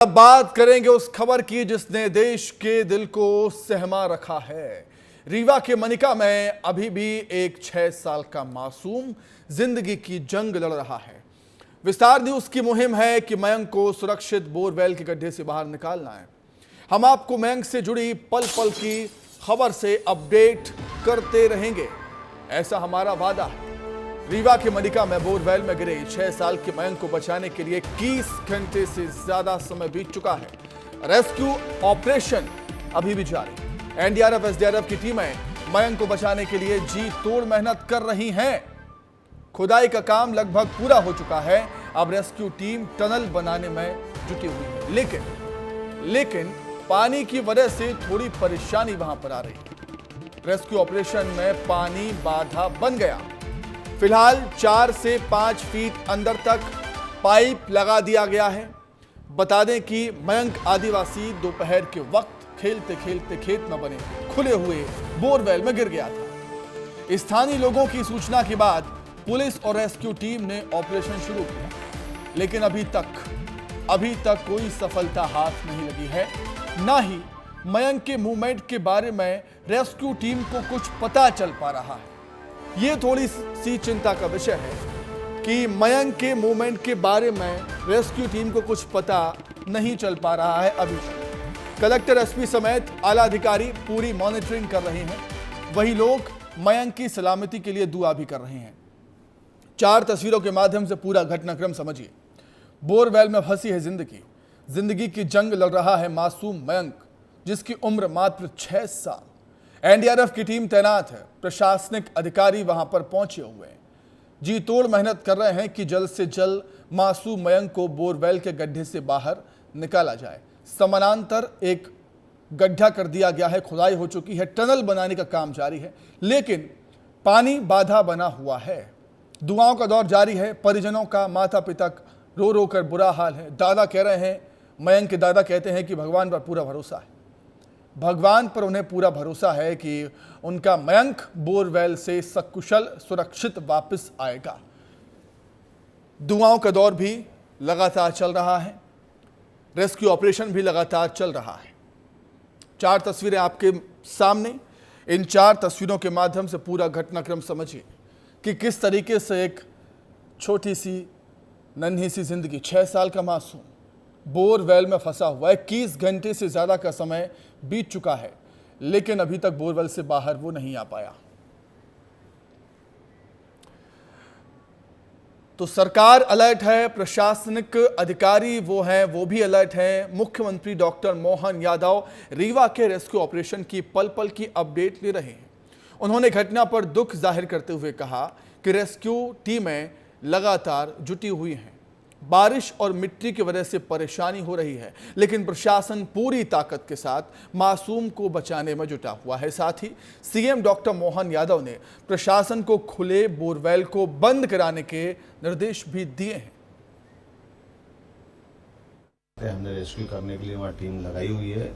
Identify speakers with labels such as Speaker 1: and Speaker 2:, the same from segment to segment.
Speaker 1: अब बात करेंगे उस खबर की जिसने देश के दिल को सहमा रखा है। रीवा के मनिका में अभी भी एक 6 साल का मासूम जिंदगी की जंग लड़ रहा है। विस्तार न्यूज की मुहिम है कि मयंक को सुरक्षित बोरवेल के गड्ढे से बाहर निकालना है। हम आपको मयंक से जुड़ी पल पल की खबर से अपडेट करते रहेंगे, ऐसा हमारा वादा है। रीवा के मनिका में बोरवेल में गिरे 6 साल के मयंक को बचाने के लिए 21 घंटे से ज्यादा समय बीत चुका है। रेस्क्यू ऑपरेशन अभी भी जारी। एनडीआरएफ एसडीआरएफ की टीमें मयंक को बचाने के लिए जी तोड़ मेहनत कर रही हैं। खुदाई का काम लगभग पूरा हो चुका है। अब रेस्क्यू टीम टनल बनाने में जुटी हुई है, लेकिन पानी की वजह से थोड़ी परेशानी वहां पर आ रही है। रेस्क्यू ऑपरेशन में पानी बाधा बन गया। फिलहाल 4 से 5 फीट अंदर तक पाइप लगा दिया गया है। बता दें कि मयंक आदिवासी दोपहर के वक्त खेलते खेलते खेत में बने खुले हुए बोरवेल में गिर गया था। स्थानीय लोगों की सूचना के बाद पुलिस और रेस्क्यू टीम ने ऑपरेशन शुरू किया, लेकिन अभी तक कोई सफलता हाथ नहीं लगी है। ना ही मयंक के मूवमेंट के बारे में रेस्क्यू टीम को कुछ पता चल पा रहा है। ये थोड़ी सी चिंता का विषय है कि मयंक के मूवमेंट के बारे में रेस्क्यू टीम को कुछ पता नहीं चल पा रहा है अभी तक। कलेक्टर एसपी समेत आला अधिकारी पूरी मॉनिटरिंग कर रहे हैं। वही लोग मयंक की सलामती के लिए दुआ भी कर रहे हैं। 4 तस्वीरों के माध्यम से पूरा घटनाक्रम समझिए। बोरवेल में फंसी है जिंदगी की जंग लड़ रहा है मासूम मयंक, जिसकी उम्र मात्र 6 साल। एनडीआरएफ की टीम तैनात है। प्रशासनिक अधिकारी वहां पर पहुंचे हुए हैं, जी तोड़ मेहनत कर रहे हैं कि जल्द से जल्द मासूम मयंक को बोरवेल के गड्ढे से बाहर निकाला जाए। समानांतर एक गड्ढा कर दिया गया है, खुदाई हो चुकी है, टनल बनाने का काम जारी है, लेकिन पानी बाधा बना हुआ है। दुआओं का दौर जारी है। परिजनों का माता पिता रो रो कर बुरा हाल है। दादा कह रहे हैं, मयंक के दादा कहते हैं कि भगवान पर पूरा भरोसा है। भगवान पर उन्हें पूरा भरोसा है कि उनका मयंक बोरवेल से सकुशल सुरक्षित वापस आएगा। दुआओं का दौर भी लगातार चल रहा है। रेस्क्यू ऑपरेशन भी लगातार चल रहा है। 4 तस्वीरें आपके सामने। इन 4 तस्वीरों के माध्यम से पूरा घटनाक्रम समझिए कि किस तरीके से एक छोटी सी नन्ही सी जिंदगी, 6 साल का मासूम बोरवेल में फंसा हुआ है। 21 घंटे से ज्यादा का समय बीत चुका है, लेकिन अभी तक बोरवेल से बाहर वो नहीं आ पाया। तो सरकार अलर्ट है, प्रशासनिक अधिकारी वो भी अलर्ट हैं। मुख्यमंत्री डॉक्टर मोहन यादव रीवा के रेस्क्यू ऑपरेशन की पल पल की अपडेट ले रहे हैं। उन्होंने घटना पर दुख जाहिर करते हुए कहा कि रेस्क्यू टीमें लगातार जुटी हुई हैं। बारिश और मिट्टी की वजह से परेशानी हो रही है, लेकिन प्रशासन पूरी ताकत के साथ मासूम को बचाने में जुटा हुआ है। साथ ही सीएम डॉक्टर मोहन यादव ने प्रशासन को खुले बोरवेल को बंद कराने के निर्देश भी दिए हैं।
Speaker 2: हमने रेस्क्यू करने के लिए वहाँ टीम लगाई हुई है,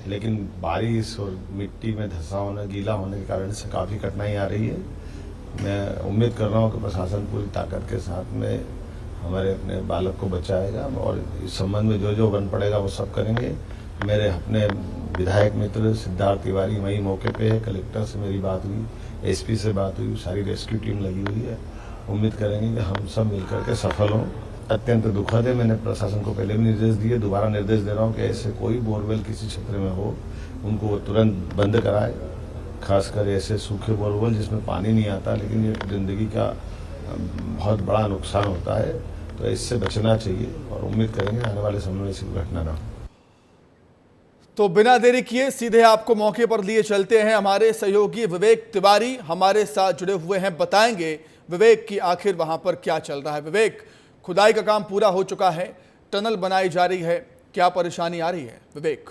Speaker 2: लेकिन बारिश और मिट्टी में धंसा होने, गीला होने के कारण से काफ़ी कठिनाई आ रही है। मैं उम्मीद कर रहा हूँ कि प्रशासन पूरी ताकत के साथ में हमारे अपने बालक को बचाएगा और इस संबंध में जो बन पड़ेगा वो सब करेंगे। मेरे अपने विधायक मित्र सिद्धार्थ तिवारी वही मौके पे है। कलेक्टर से मेरी बात हुई, एसपी से बात हुई, सारी रेस्क्यू टीम लगी हुई है। उम्मीद करेंगे कि हम सब मिलकर के सफल हों। अत्यंत दुखद है। मैंने प्रशासन को पहले भी निर्देश दिए, दोबारा निर्देश दे रहा हूँ कि ऐसे कोई बोरवेल किसी क्षेत्र में हो, उनको वो तुरंत बंद कराए। खासकर ऐसे सूखे बोरवेल जिसमें पानी नहीं आता, लेकिन ये जिंदगी का बहुत बड़ा नुकसान होता है, तो इससे बचना चाहिए और उम्मीद करेंगे आने वाले समय में ऐसी घटना ना हो।
Speaker 1: तो बिना देरी किए सीधे आपको मौके पर लिए चलते हैं। हमारे सहयोगी विवेक तिवारी हमारे साथ जुड़े हुए हैं, बताएंगे विवेक की आखिर वहां पर क्या चल रहा है। विवेक, खुदाई का काम पूरा हो चुका है, टनल बनाई जा रही है, क्या परेशानी आ रही है विवेक?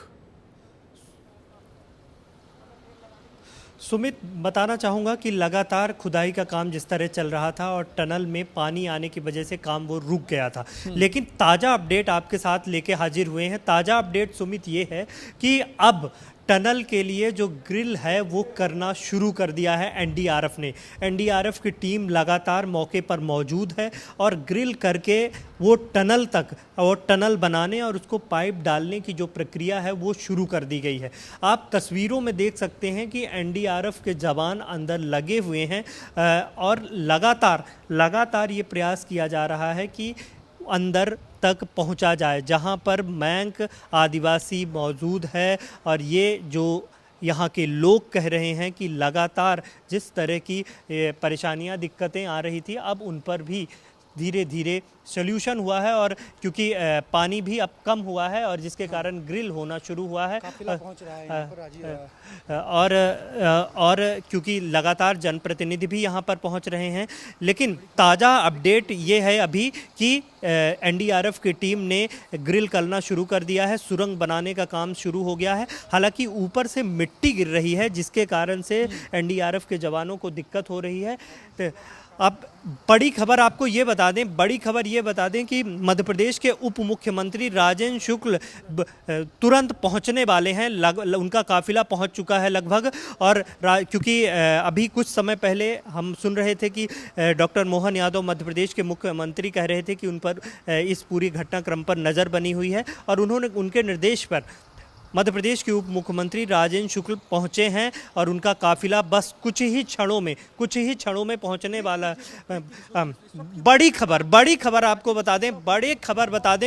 Speaker 3: सुमित, बताना चाहूँगा कि लगातार खुदाई का काम जिस तरह चल रहा था और टनल में पानी आने की वजह से काम वो रुक गया था, लेकिन ताज़ा अपडेट आपके साथ लेके हाजिर हुए हैं। ताज़ा अपडेट सुमित ये है कि अब टनल के लिए जो ग्रिल है वो करना शुरू कर दिया है एनडीआरएफ ने। एनडीआरएफ की टीम लगातार मौके पर मौजूद है और ग्रिल करके वो टनल तक और टनल बनाने और उसको पाइप डालने की जो प्रक्रिया है वो शुरू कर दी गई है। आप तस्वीरों में देख सकते हैं कि एनडीआरएफ के जवान अंदर लगे हुए हैं और लगातार ये प्रयास किया जा रहा है कि अंदर तक पहुंचा जाए, जहां पर मयंक आदिवासी मौजूद है। और ये जो यहाँ के लोग कह रहे हैं कि लगातार जिस तरह की परेशानियां दिक्कतें आ रही थी, अब उन पर भी धीरे धीरे सॉल्यूशन हुआ है। और क्योंकि पानी भी अब कम हुआ है और जिसके कारण ग्रिल होना शुरू हुआ है,
Speaker 4: पहुंच रहा है यहाँ पर राजीव।
Speaker 3: और क्योंकि लगातार जनप्रतिनिधि भी यहाँ पर पहुँच रहे हैं। लेकिन ताज़ा अपडेट ये है अभी कि एनडीआरएफ की टीम ने ग्रिल करना शुरू कर दिया है, सुरंग बनाने का काम शुरू हो गया है। हालांकि ऊपर से मिट्टी गिर रही है जिसके कारण से एनडीआरएफ के जवानों को दिक्कत हो रही है। तो अब बड़ी खबर आपको ये बता दें कि मध्य प्रदेश के उप मुख्यमंत्री राजेंद्र शुक्ल तुरंत पहुंचने वाले हैं। उनका काफिला पहुंच चुका है लगभग। और क्योंकि अभी कुछ समय पहले हम सुन रहे थे कि डॉक्टर मोहन यादव मध्य प्रदेश के मुख्यमंत्री कह रहे थे कि उन पर इस पूरी घटनाक्रम पर नज़र बनी हुई है और उनके निर्देश पर मध्य प्रदेश के उप मुख्यमंत्री राजेंद्र शुक्ल पहुंचे हैं और उनका काफिला बस कुछ ही क्षणों में पहुंचने वाला। बड़ी खबर आपको बता दें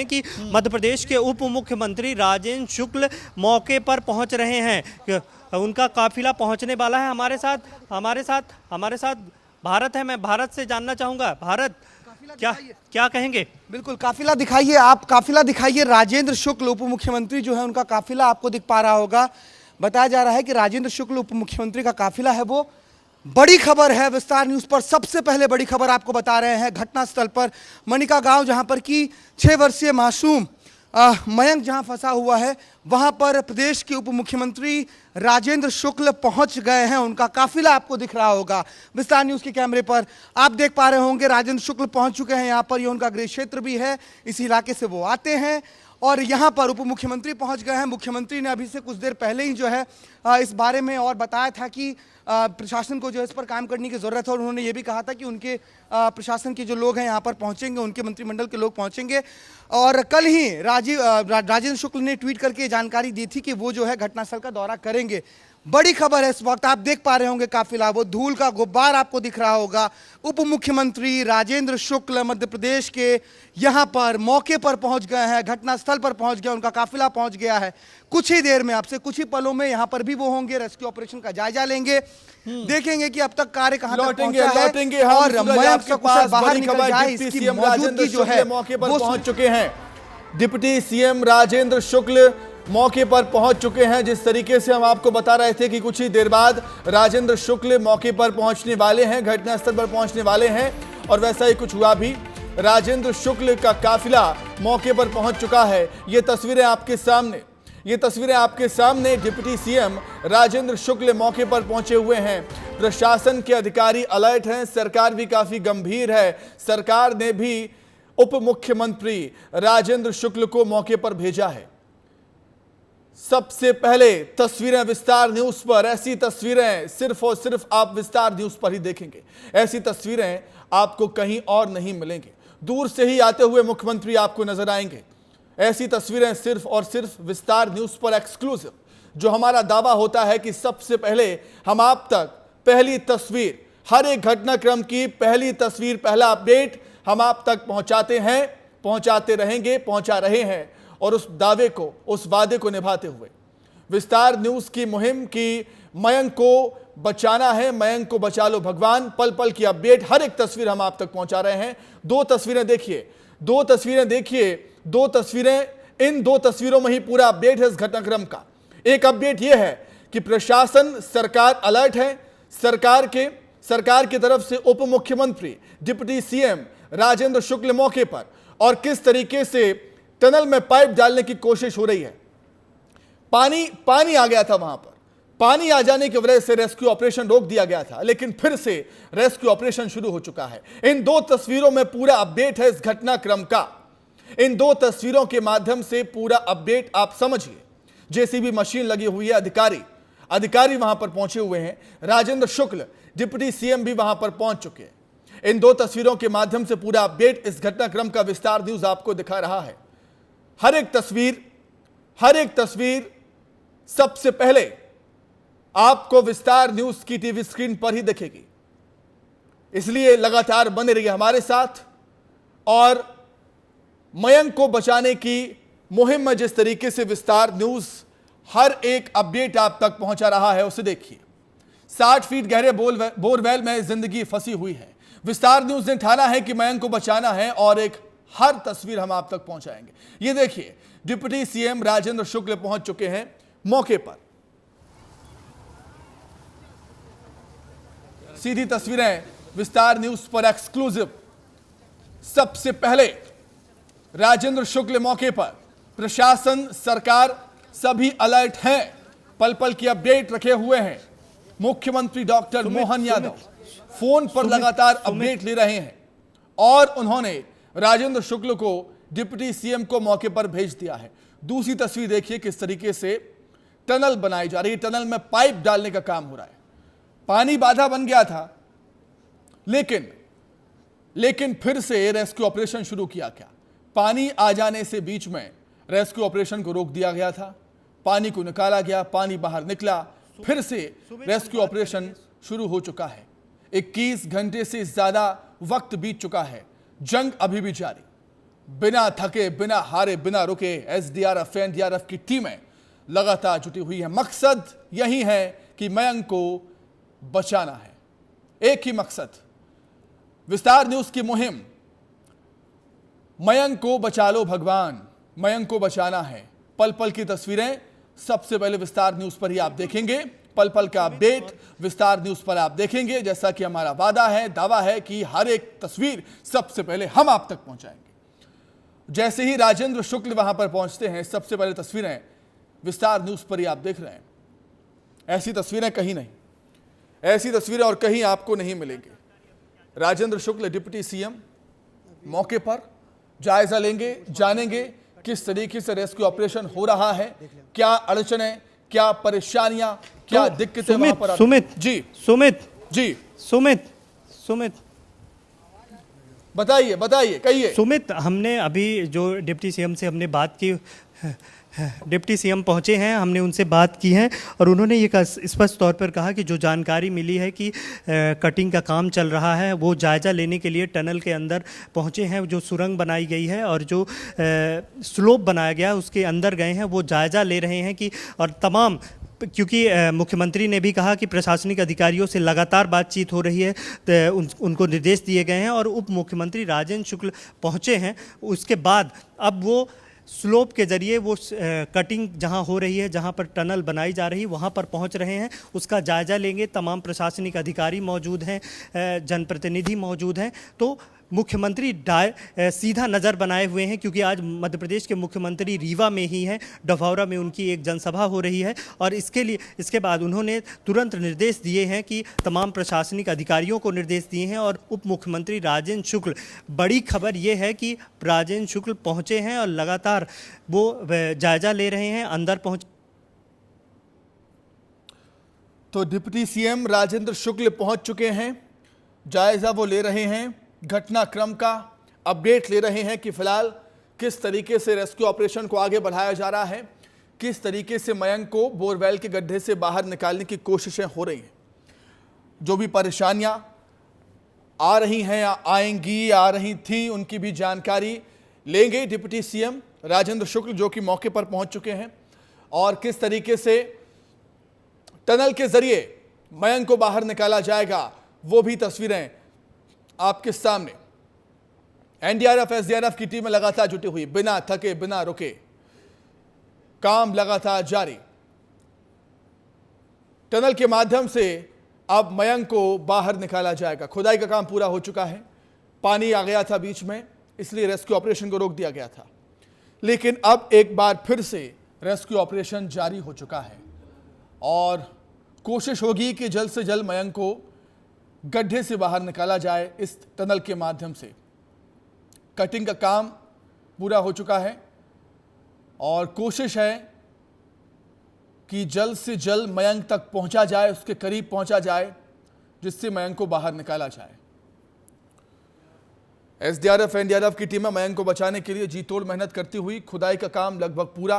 Speaker 3: कि मध्य प्रदेश के उप मुख्यमंत्री राजेंद्र शुक्ल मौके पर पहुंच रहे हैं। उनका काफिला पहुंचने वाला है। हमारे साथ भारत है। मैं भारत से जानना चाहूँगा, भारत क्या कहेंगे?
Speaker 4: बिल्कुल, काफिला दिखाइए, आप काफिला दिखाइए। राजेंद्र शुक्ल उप मुख्यमंत्री जो है उनका काफिला आपको दिख पा रहा होगा। बताया जा रहा है कि राजेंद्र शुक्ल उप मुख्यमंत्री का काफिला है वो। बड़ी खबर है विस्तार न्यूज़ पर। सबसे पहले बड़ी खबर आपको बता रहे हैं घटनास्थल पर मनिका गांव, जहां पर कि 6 वर्षीय मासूम मयंक जहां फंसा हुआ है, वहां पर प्रदेश के उप मुख्यमंत्री राजेंद्र शुक्ल पहुंच गए हैं। उनका काफिला आपको दिख रहा होगा विस्तार न्यूज़ के कैमरे पर। आप देख पा रहे होंगे राजेंद्र शुक्ल पहुंच चुके हैं यहाँ पर। ये उनका गृह क्षेत्र भी है, इस इलाके से वो आते हैं और यहाँ पर उप मुख्यमंत्री पहुँच गए हैं। मुख्यमंत्री ने अभी से कुछ देर पहले ही जो है इस बारे में और बताया था कि प्रशासन को जो है इस पर काम करने की ज़रूरत है। और उन्होंने ये भी कहा था कि उनके प्रशासन के जो लोग हैं यहाँ पर पहुँचेंगे, उनके मंत्रिमंडल के लोग पहुँचेंगे। और कल ही राजेंद्र शुक्ल ने ट्वीट करके जानकारी दी थी कि वो जो है घटनास्थल का दौरा करेंगे। बड़ी खबर है इस वक्त। आप देख पा रहे होंगे काफिला, वो धूल का गुब्बार आपको दिख रहा होगा। उप मुख्यमंत्री राजेंद्र शुक्ल मध्य प्रदेश के यहाँ पर मौके पर पहुँच गए हैं, घटनास्थल पर पहुँच गए, उनका काफिला पहुँच गया है। कुछ ही देर में, आपसे कुछ ही पलों में यहाँ पर भी वो होंगे, रेस्क्यू ऑपरेशन का जायजा लेंगे, देखेंगे कि अब तक कार्य कहाँ तक पहुंचा है और मयंक सकुशल बाहर निकल जाए। इसकी मौजूदगी जो है
Speaker 1: मौके पर पहुंच चुके हैं। डिप्टी सीएम राजेंद्र शुक्ल मौके पर पहुंच चुके हैं। जिस तरीके से हम आपको बता रहे थे कि कुछ ही देर बाद राजेंद्र शुक्ल मौके पर पहुंचने वाले हैं, घटनास्थल पर पहुंचने वाले हैं और वैसा ही कुछ हुआ भी। राजेंद्र शुक्ल का काफिला मौके पर पहुंच चुका है। ये तस्वीरें आपके सामने डिप्टी सीएम राजेंद्र शुक्ल मौके पर पहुंचे हुए हैं। प्रशासन के अधिकारी अलर्ट हैं, सरकार भी काफी गंभीर है। सरकार ने भी उप मुख्यमंत्री राजेंद्र शुक्ल को मौके पर भेजा है। सबसे पहले तस्वीरें विस्तार न्यूज पर। ऐसी तस्वीरें सिर्फ और सिर्फ आप विस्तार न्यूज पर ही देखेंगे। ऐसी तस्वीरें आपको कहीं और नहीं मिलेंगी। दूर से ही आते हुए मुख्यमंत्री आपको नजर आएंगे। ऐसी तस्वीरें सिर्फ और सिर्फ विस्तार न्यूज पर एक्सक्लूसिव। जो हमारा दावा होता है कि सबसे पहले हम आप तक पहली तस्वीर, हर एक घटनाक्रम की पहली तस्वीर, पहला अपडेट हम आप तक पहुंचाते हैं, पहुंचाते रहेंगे, पहुंचा रहे हैं। और उस दावे को, उस वादे को निभाते हुए विस्तार न्यूज की मुहिम की मयंक को बचाना है, मयंक को बचा लो भगवान, पल पल की अपडेट, हर एक तस्वीर हम आप तक पहुंचा रहे हैं। दो तस्वीरें देखिए, इन दो तस्वीरों में ही पूरा अपडेट है इस घटनाक्रम का। एक अपडेट यह है कि प्रशासन, सरकार अलर्ट है। सरकार की तरफ से उप मुख्यमंत्री डिप्टी सीएम राजेंद्र शुक्ल मौके पर और किस तरीके से टनल में पाइप डालने की कोशिश हो रही है। पानी आ गया था वहां पर। पानी आ जाने की वजह से रेस्क्यू ऑपरेशन रोक दिया गया था, लेकिन फिर से रेस्क्यू ऑपरेशन शुरू हो चुका है। इन दो तस्वीरों में पूरा अपडेट है इस घटनाक्रम का। इन दो तस्वीरों के माध्यम से पूरा अपडेट आप समझिए। जेसीबी मशीन लगी हुई है, अधिकारी वहां पर पहुंचे हुए हैं। राजेंद्र शुक्ल डिप्टी सीएम भी वहां पर पहुंच चुके हैं। इन दो तस्वीरों के माध्यम से पूरा अपडेट इस घटनाक्रम का विस्तार न्यूज आपको दिखा रहा है। हर एक तस्वीर सबसे पहले आपको विस्तार न्यूज की टीवी स्क्रीन पर ही दिखेगी, इसलिए लगातार बने रहिए हमारे साथ। और मयंक को बचाने की मुहिम में जिस तरीके से विस्तार न्यूज हर एक अपडेट आप तक पहुंचा रहा है, उसे देखिए। 60 फीट गहरे बोरवेल में जिंदगी फंसी हुई है। विस्तार न्यूज ने ठाना है कि मयंक को बचाना है और एक हर तस्वीर हम आप तक पहुंचाएंगे। ये देखिए, डिप्टी सीएम राजेंद्र शुक्ल पहुंच चुके हैं मौके पर। सीधी तस्वीरें विस्तार न्यूज पर एक्सक्लूसिव। सबसे पहले राजेंद्र शुक्ल मौके पर। प्रशासन, सरकार सभी अलर्ट हैं, पल पल की अपडेट रखे हुए हैं। मुख्यमंत्री डॉक्टर मोहन यादव फोन पर लगातार अपडेट ले रहे हैं और उन्होंने राजेंद्र शुक्ल को डिप्टी सीएम को मौके पर भेज दिया है। दूसरी तस्वीर देखिए, किस तरीके से टनल बनाई जा रही है। टनल में पाइप डालने का काम हो रहा है। पानी बाधा बन गया था, लेकिन फिर से रेस्क्यू ऑपरेशन शुरू किया गया। पानी आ जाने से बीच में रेस्क्यू ऑपरेशन को रोक दिया गया था। पानी को निकाला गया, पानी बाहर निकला, फिर से रेस्क्यू ऑपरेशन शुरू हो चुका है। 21 घंटे से ज्यादा वक्त बीत चुका है। जंग अभी भी जारी, बिना थके, बिना हारे, बिना रुके एसडीआरएफ, एनडीआरएफ की टीमें लगातार जुटी हुई है। मकसद यही है कि मयंक को बचाना है। एक ही मकसद, विस्तार न्यूज की मुहिम, मयंक को बचा लो भगवान, मयंक को बचाना है। पल पल की तस्वीरें सबसे पहले विस्तार न्यूज पर ही आप देखेंगे। पल पल का अपडेट विस्तार न्यूज पर आप देखेंगे। जैसा कि हमारा वादा है, दावा है कि हर एक तस्वीर सबसे पहले हम आप तक पहुंचाएंगे। जैसे ही राजेंद्र शुक्ल वहां पर पहुंचते हैं, सबसे पहले तस्वीरें विस्तार न्यूज पर ही आप देख रहे हैं। ऐसी तस्वीरें कहीं नहीं, ऐसी तस्वीरें और कहीं आपको नहीं मिलेंगी। राजेंद्र शुक्ल डिप्टी सीएम मौके पर जायजा लेंगे, जानेंगे किस तरीके से रेस्क्यू ऑपरेशन हो रहा है, क्या अड़चनें, क्या परेशानियां, क्या दिक्कतें वहां पर।
Speaker 3: सुमित
Speaker 1: बताइए कहिए।
Speaker 3: सुमित, हमने अभी जो डिप्टी सीएम से हमने बात की, डिप्टी सीएम पहुंचे हैं, हमने उनसे बात की है और उन्होंने ये स्पष्ट तौर पर कहा कि जो जानकारी मिली है कि कटिंग का काम चल रहा है, वो जायज़ा लेने के लिए टनल के अंदर पहुंचे हैं। जो सुरंग बनाई गई है और जो स्लोप बनाया गया है उसके अंदर गए हैं, वो जायज़ा ले रहे हैं कि और तमाम, क्योंकि मुख्यमंत्री ने भी कहा कि प्रशासनिक अधिकारियों से लगातार बातचीत हो रही है, तो उनको निर्देश दिए गए हैं और उप मुख्यमंत्री राजेंद्र शुक्ल पहुंचे हैं। उसके बाद अब वो स्लोप के जरिए वो कटिंग जहां हो रही है, जहां पर टनल बनाई जा रही है, वहां पर पहुंच रहे हैं, उसका जायजा लेंगे। तमाम प्रशासनिक अधिकारी मौजूद हैं, जनप्रतिनिधि मौजूद हैं। तो मुख्यमंत्री सीधा नज़र बनाए हुए हैं, क्योंकि आज मध्य प्रदेश के मुख्यमंत्री रीवा में ही हैं, डभौरा में उनकी एक जनसभा हो रही है और इसके बाद उन्होंने तुरंत निर्देश दिए हैं कि तमाम प्रशासनिक अधिकारियों को निर्देश दिए हैं। और उप मुख्यमंत्री राजेंद्र शुक्ल, बड़ी खबर ये है कि राजेंद्र शुक्ल पहुँचे हैं और लगातार वो जायजा ले रहे हैं, अंदर पहुँच।
Speaker 1: तो डिप्टी सीएम राजेंद्र शुक्ल पहुंच चुके हैं, जायजा वो ले रहे हैं, घटनाक्रम का अपडेट ले रहे हैं कि फिलहाल किस तरीके से रेस्क्यू ऑपरेशन को आगे बढ़ाया जा रहा है, किस तरीके से मयंक को बोरवेल के गड्ढे से बाहर निकालने की कोशिशें हो रही हैं। जो भी परेशानियां आ रही हैं या आएंगी, आ रही थी, उनकी भी जानकारी लेंगे डिप्टी सीएम राजेंद्र शुक्ल, जो कि मौके पर पहुंच चुके हैं। और किस तरीके से टनल के जरिए मयंक को बाहर निकाला जाएगा, वो भी तस्वीरें आपके सामने। एनडीआरएफ, एसडीआरएफ की टीमें लगातार जुटी हुई, बिना थके, बिना रुके, काम लगातार जारी। टनल के माध्यम से अब मयंक को बाहर निकाला जाएगा। खुदाई का काम पूरा हो चुका है, पानी आ गया था बीच में, इसलिए रेस्क्यू ऑपरेशन को रोक दिया गया था। लेकिन अब एक बार फिर से रेस्क्यू ऑपरेशन जारी हो चुका है और कोशिश होगी कि जल्द से जल्द मयंक को गड्ढे से बाहर निकाला जाए इस टनल के माध्यम से। कटिंग का काम पूरा हो चुका है और कोशिश है कि जल्द से जल्द मयंक तक पहुंचा जाए, उसके करीब पहुंचा जाए, जिससे मयंक को बाहर निकाला जाए। एसडीआरएफ एनडीआरएफ की टीमें मयंक को बचाने के लिए जी तोड़ मेहनत करती हुई, खुदाई का काम लगभग पूरा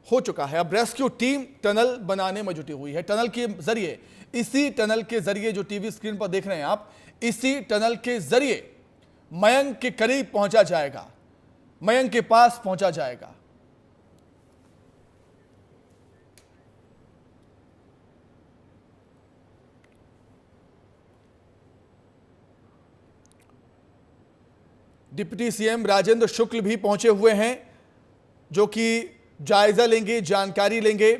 Speaker 1: हो चुका है। अब रेस्क्यू टीम टनल बनाने में जुटी हुई है। टनल के जरिए, इसी टनल के जरिए जो टीवी स्क्रीन पर देख रहे हैं आप, इसी टनल के जरिए मयंक के करीब पहुंचा जाएगा, मयंक के पास पहुंचा जाएगा। डिप्टी सीएम राजेंद्र शुक्ल भी पहुंचे हुए हैं, जो कि जायजा लेंगे, जानकारी लेंगे,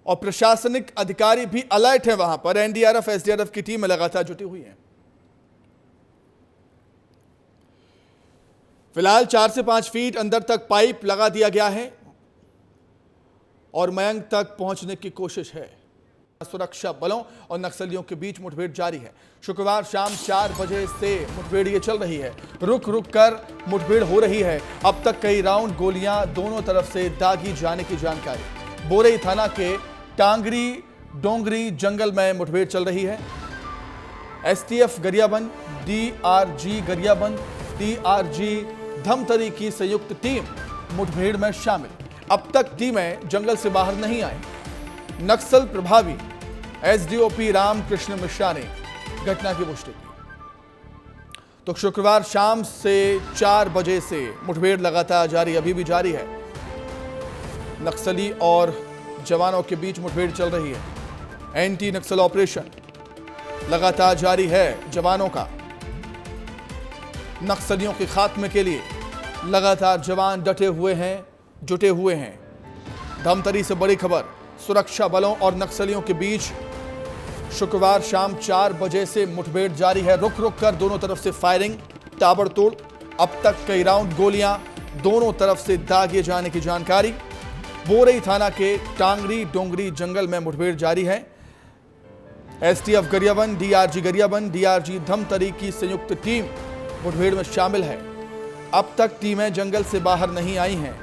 Speaker 1: और प्रशासनिक अधिकारी भी अलर्ट है वहां पर। एनडीआरएफ एसडीआरएफ की टीम लगातार जुटी हुई है। फिलहाल 4 से 5 फीट अंदर तक पाइप लगा दिया गया है और मयंक तक पहुंचने की कोशिश है। सुरक्षा बलों और नक्सलियों के बीच मुठभेड़ जारी है। शुक्रवार शाम 4 बजे से मुठभेड़ ये चल रही है। रुक रुक कर मुठभेड़ हो रही है। अब तक कई राउंड गोलियां दोनों तरफ से दागी जाने की जानकारी। बोरई थाना के टांगरी डोंगरी जंगल में मुठभेड़ चल रही है। STF Gariaband, DRG Gariaband, DRG Dhamtari की संयुक्त टीम मुठभेड़ में शामिल। अब तक टीमें जंगल से बाहर नहीं आई। नक्सल प्रभावी एसडीओपी रामकृष्ण मिश्रा ने घटना की पुष्टि की। तो शुक्रवार शाम से 4 बजे से मुठभेड़ लगातार जारी, अभी भी जारी है। नक्सली और जवानों के बीच मुठभेड़ चल रही है। एंटी नक्सल ऑपरेशन लगातार जारी है जवानों का। नक्सलियों के खात्मे के लिए लगातार जवान डटे हुए हैं, जुटे हुए हैं। धमतरी से बड़ी खबर, सुरक्षा बलों और नक्सलियों के बीच शुक्रवार शाम 4 बजे से मुठभेड़ जारी है। रुक रुक कर दोनों तरफ से फायरिंग ताबड़तोड़। अब तक कई राउंड गोलियां दोनों तरफ से दागे जाने की जानकारी। बोरई थाना के टांगरी डोंगरी जंगल में मुठभेड़ जारी है। STF Gariaband, DRG Gariaband, DRG Dhamtari की संयुक्त टीम मुठभेड़ में शामिल है। अब तक टीमें जंगल से बाहर नहीं आई हैं,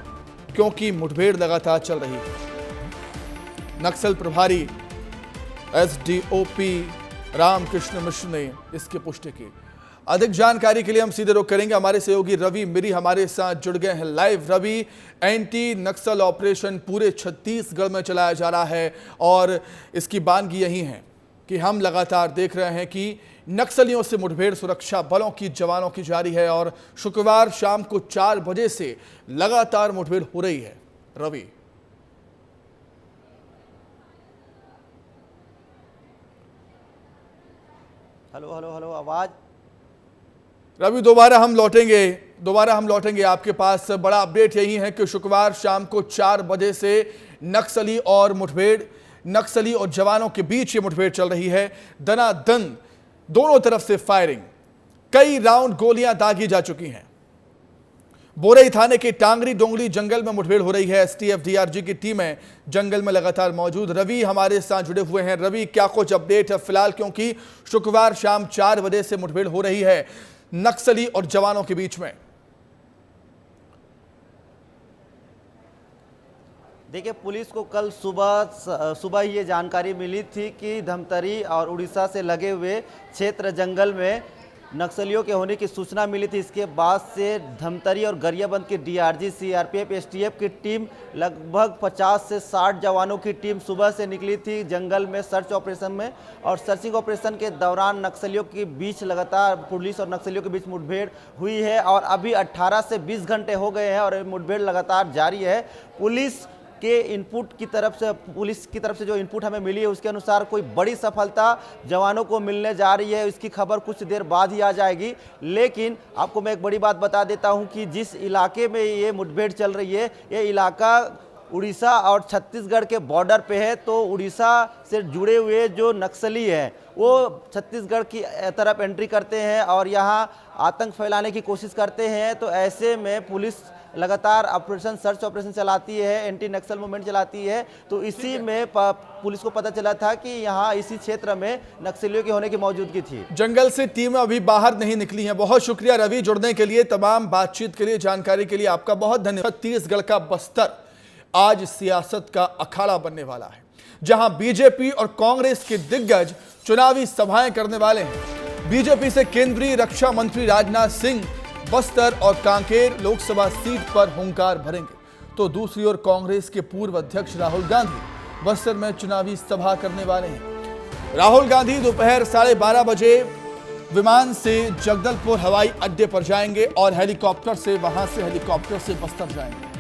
Speaker 1: क्योंकि मुठभेड़ लगातार चल रही है। नक्सल प्रभारी एसडीओपी रामकृष्ण मिश्र ने इसकी पुष्टि की। अधिक जानकारी के लिए हम सीधे रुख करेंगे। हमारे सहयोगी रवि मिरी हमारे साथ जुड़ गए हैं लाइव। रवि, एंटी नक्सल ऑपरेशन पूरे छत्तीसगढ़ में चलाया जा रहा है और इसकी बानगी यही है कि हम लगातार देख रहे हैं कि नक्सलियों से मुठभेड़ सुरक्षा बलों की, जवानों की जारी है और शुक्रवार शाम को 4 बजे से लगातार मुठभेड़ हो रही है। रवि,
Speaker 5: हेलो हेलो हेलो, आवाज।
Speaker 1: रवि, दोबारा हम लौटेंगे आपके पास। बड़ा अपडेट यही है कि शुक्रवार शाम को 4 बजे से नक्सली और जवानों के बीच ये मुठभेड़ चल रही है। दनादन दोनों तरफ से फायरिंग, कई राउंड गोलियां दागी जा चुकी हैं। बोरई थाने के टांगरी डोंगरी जंगल में मुठभेड़ हो रही है। एसटीएफ डीआरजी की टीमें जंगल में लगातार मौजूद। रवि हमारे साथ जुड़े हुए हैं। रवि, क्या कुछ अपडेट है फिलहाल, क्योंकि शुक्रवार शाम 4 बजे से मुठभेड़ हो रही है नक्सली और जवानों के बीच में?
Speaker 5: देखिए, पुलिस को कल सुबह ही ये जानकारी मिली थी कि धमतरी और उड़ीसा से लगे हुए क्षेत्र जंगल में नक्सलियों के होने की सूचना मिली थी। इसके बाद से धमतरी और गरियाबंद की डीआरजी, सीआरपीएफ, एसटीएफ की टीम, लगभग 50 से 60 जवानों की टीम सुबह से निकली थी जंगल में सर्च ऑपरेशन में। और सर्चिंग ऑपरेशन के दौरान नक्सलियों के बीच लगातार पुलिस और नक्सलियों के बीच मुठभेड़ हुई है और अभी 18 से 20 घंटे हो गए हैं और मुठभेड़ लगातार जारी है। पुलिस की तरफ से जो इनपुट हमें मिली है उसके अनुसार कोई बड़ी सफलता जवानों को मिलने जा रही है, इसकी खबर कुछ देर बाद ही आ जाएगी। लेकिन आपको मैं एक बड़ी बात बता देता हूं कि जिस इलाके में ये मुठभेड़ चल रही है, ये इलाका उड़ीसा और छत्तीसगढ़ के बॉर्डर पे है। तो उड़ीसा से जुड़े हुए जो नक्सली हैं वो छत्तीसगढ़ की तरफ एंट्री करते हैं और यहाँ आतंक फैलाने की कोशिश करते हैं। तो ऐसे में पुलिस लगातार सर्च ऑपरेशन चलाती है, एंटी नक्सल मूवमेंट चलाती है। तो इसी में पुलिस को पता चला था कि यहाँ इसी क्षेत्र में नक्सलियों के होने की मौजूदगी थी।
Speaker 1: जंगल से टीम अभी बाहर नहीं निकली है। बहुत शुक्रिया रवि, जुड़ने के लिए, तमाम बातचीत के लिए, जानकारी के लिए आपका बहुत धन्यवाद। छत्तीसगढ़ का बस्तर आज सियासत का अखाड़ा बनने वाला है, जहां बीजेपी और कांग्रेस के दिग्गज चुनावी सभाएं करने वाले हैं। बीजेपी से केंद्रीय रक्षा मंत्री राजनाथ सिंह बस्तर और कांकेर लोकसभा सीट पर हुंकार भरेंगे, तो दूसरी ओर कांग्रेस के पूर्व अध्यक्ष राहुल गांधी बस्तर में चुनावी सभा करने वाले हैं। राहुल गांधी दोपहर 12:30 बजे विमान से जगदलपुर हवाई अड्डे पर जाएंगे और हेलीकॉप्टर से हेलीकॉप्टर से बस्तर जाएंगे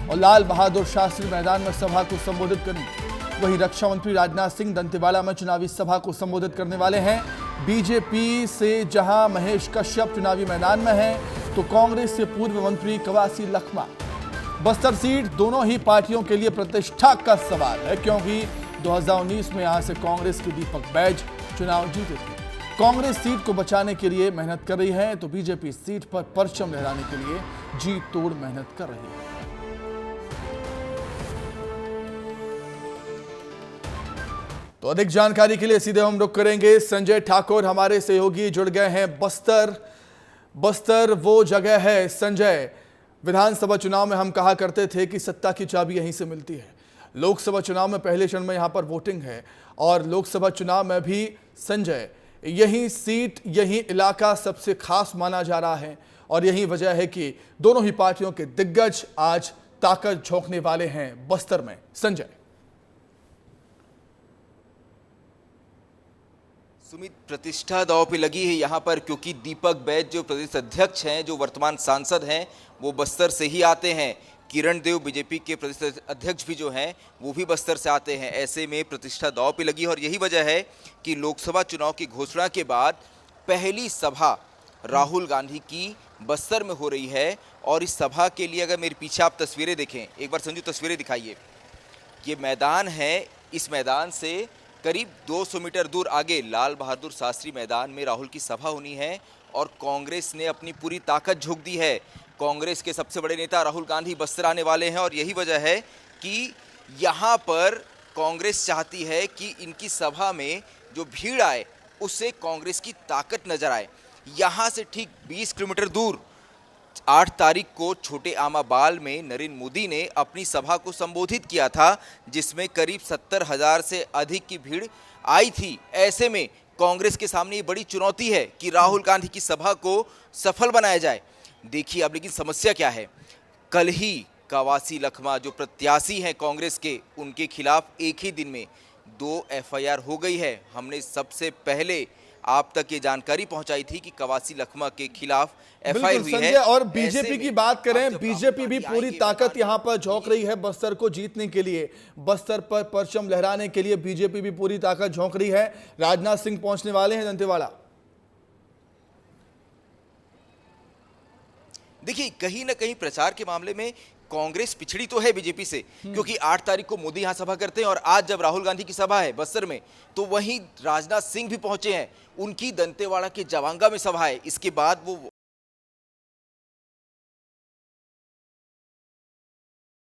Speaker 1: और लाल बहादुर शास्त्री मैदान में सभा को संबोधित करेंगे। वहीं रक्षा मंत्री राजनाथ सिंह दंतेवाड़ा में चुनावी सभा को संबोधित करने वाले हैं। बीजेपी से जहां महेश कश्यप चुनावी मैदान में हैं, तो कांग्रेस से पूर्व मंत्री कवासी लखमा। बस्तर सीट दोनों ही पार्टियों के लिए प्रतिष्ठा का सवाल है, क्योंकि 2019 में यहां से कांग्रेस के दीपक बैज चुनाव जीते थे। कांग्रेस सीट को बचाने के लिए मेहनत कर रही है, तो बीजेपी सीट पर परचम लहराने के लिए जी तोड़ मेहनत कर रही है। तो अधिक जानकारी के लिए सीधे हम रुक करेंगे। संजय ठाकुर हमारे सहयोगी जुड़ गए हैं। बस्तर वो जगह है संजय, विधानसभा चुनाव में हम कहा करते थे कि सत्ता की चाबी यहीं से मिलती है। लोकसभा चुनाव में पहले चरण में यहां पर वोटिंग है और लोकसभा चुनाव में भी संजय यही सीट, यही इलाका सबसे खास माना जा रहा है और यही वजह है कि दोनों ही पार्टियों के दिग्गज आज ताकत झोंकने वाले हैं बस्तर में। संजय।
Speaker 6: सुमित, प्रतिष्ठा दांव पे लगी है यहाँ पर, क्योंकि दीपक बैज जो प्रदेश अध्यक्ष हैं, जो वर्तमान सांसद हैं, वो बस्तर से ही आते हैं। किरण देव बीजेपी के प्रदेश अध्यक्ष भी जो हैं वो भी बस्तर से आते हैं। ऐसे में प्रतिष्ठा दांव पे लगी है और यही वजह है कि लोकसभा चुनाव की घोषणा के बाद पहली सभा राहुल गांधी की बस्तर में हो रही है। और इस सभा के लिए अगर मेरे पीछे आप तस्वीरें देखें, एक बार संजू तस्वीरें दिखाइए। ये मैदान है, इस मैदान से करीब 200 मीटर दूर आगे लाल बहादुर शास्त्री मैदान में राहुल की सभा होनी है और कांग्रेस ने अपनी पूरी ताकत झोंक दी है। कांग्रेस के सबसे बड़े नेता राहुल गांधी बस्तर आने वाले हैं और यही वजह है कि यहाँ पर कांग्रेस चाहती है कि इनकी सभा में जो भीड़ आए उससे कांग्रेस की ताकत नजर आए। यहाँ से ठीक 20 किलोमीटर दूर 8 तारीख को छोटे आमाबाल में नरेंद्र मोदी ने अपनी सभा को संबोधित किया था, जिसमें करीब 70,000 से अधिक की भीड़ आई थी। ऐसे में कांग्रेस के सामने ये बड़ी चुनौती है कि राहुल गांधी की सभा को सफल बनाया जाए। देखिए अब लेकिन समस्या क्या है, कल ही कवासी लखमा जो प्रत्याशी हैं कांग्रेस के, उनके खिलाफ एक ही दिन में 2 एफआईआर हो गई है। हमने सबसे पहले आप तक ये जानकारी पहुंचाई थी कि कवासी लखमा के खिलाफ एफआईआर हुई है।
Speaker 1: और बीजेपी की बात करें, बीजेपी भी पूरी ताकत यहां पर झोंक रही है बस्तर को जीतने के लिए, बस्तर पर परचम लहराने के लिए बीजेपी भी पूरी ताकत झोंक रही है। राजनाथ सिंह पहुंचने वाले हैं दंतेवाड़ा।
Speaker 6: देखिए कहीं ना कहीं प्रचार के मामले में कांग्रेस पिछड़ी तो है बीजेपी से, क्योंकि 8 तारीख को मोदी यहां सभा करते हैं और आज जब राहुल गांधी की सभा है बस्तर में, तो वहीं राजनाथ सिंह भी पहुंचे हैं। उनकी दंतेवाड़ा के जवांगा में सभा है। इसके बाद वो